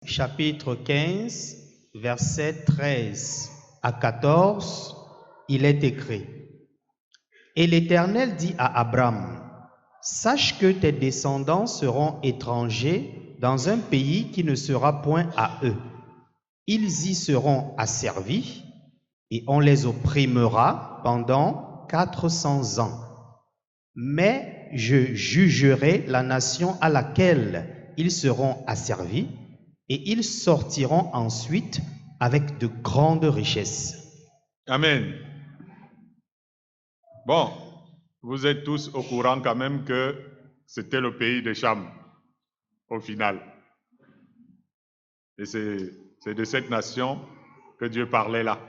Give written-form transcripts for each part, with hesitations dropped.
chapitre 15, versets 13 à 14, il est écrit: Et l'Éternel dit à Abraham, sache que tes descendants seront étrangers dans un pays qui ne sera point à eux. Ils y seront asservis et on les opprimera pendant 400 ans. Mais je jugerai la nation à laquelle ils seront asservis et ils sortiront ensuite avec de grandes richesses. Amen. Bon, vous êtes tous au courant quand même que c'était le pays de Cham, au final. Et c'est de cette nation que Dieu parlait là.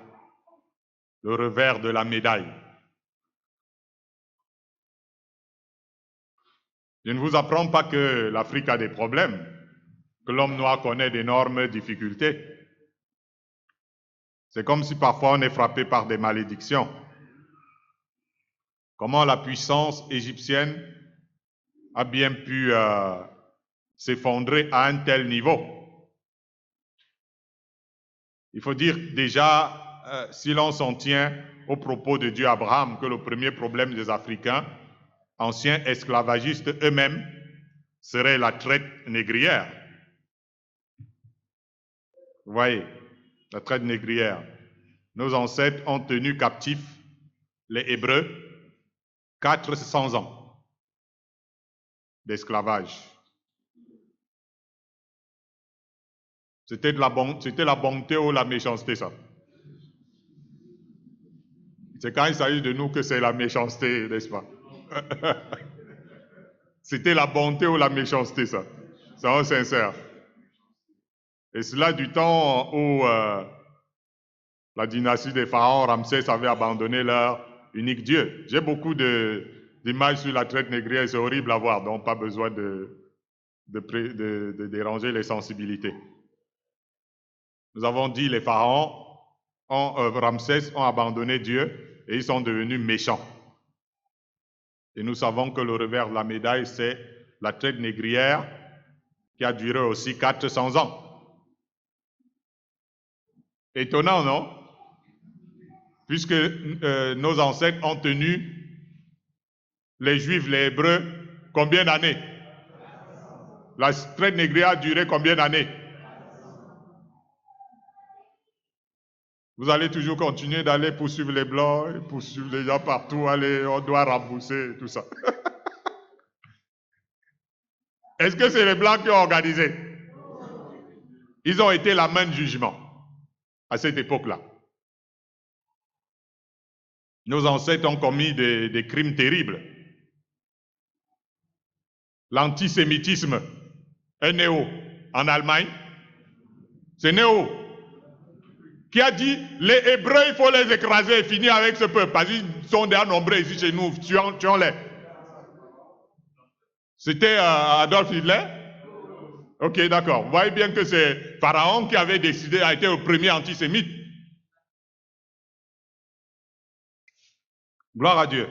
Le revers de la médaille. Je ne vous apprends pas que l'Afrique a des problèmes, que l'homme noir connaît d'énormes difficultés. C'est comme si parfois on est frappé par des malédictions. Comment la puissance égyptienne a bien pu s'effondrer à un tel niveau. Il faut dire déjà, si l'on s'en tient aux propos de Dieu à Abraham, que le premier problème des Africains, anciens esclavagistes eux-mêmes, serait la traite négrière. Vous voyez, la traite négrière. Nos ancêtres ont tenu captifs les Hébreux 400 ans d'esclavage. C'était la bonté ou la méchanceté, ça. C'est quand il s'agit de nous que c'est la méchanceté, n'est-ce pas? C'était la bonté ou la méchanceté, ça. Soyons sincères. Et cela du temps où la dynastie des pharaons, Ramsès, avait abandonné leur unique Dieu. J'ai beaucoup d'images sur la traite négrière, c'est horrible à voir, donc pas besoin de déranger les sensibilités. Nous avons dit les pharaons, Ramsès, ont abandonné Dieu et ils sont devenus méchants. Et nous savons que le revers de la médaille, c'est la traite négrière qui a duré aussi 400 ans. Étonnant, non? Puisque nos ancêtres ont tenu les Juifs, les Hébreux, combien d'années? La traite négrière a duré combien d'années? Vous allez toujours continuer d'aller poursuivre les Blancs, poursuivre les gens partout, aller, on doit rembourser, tout ça. Est-ce que c'est les Blancs qui ont organisé? Ils ont été la main de jugement à cette époque-là. Nos ancêtres ont commis des crimes terribles. L'antisémitisme est né où? En Allemagne? C'est né où? Qui a dit les Hébreux, il faut les écraser et finir avec ce peuple, parce qu'ils sont déjà nombreux ici chez nous, tuons-les. C'était Adolf Hitler? Ok, d'accord. Vous voyez bien que c'est Pharaon qui avait décidé, a été le premier antisémite. Gloire à Dieu.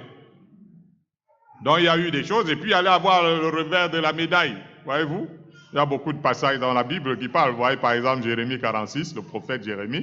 Donc il y a eu des choses, et puis il allait avoir le revers de la médaille. Voyez-vous? Il y a beaucoup de passages dans la Bible qui parlent. Vous voyez par exemple Jérémie 46, le prophète Jérémie.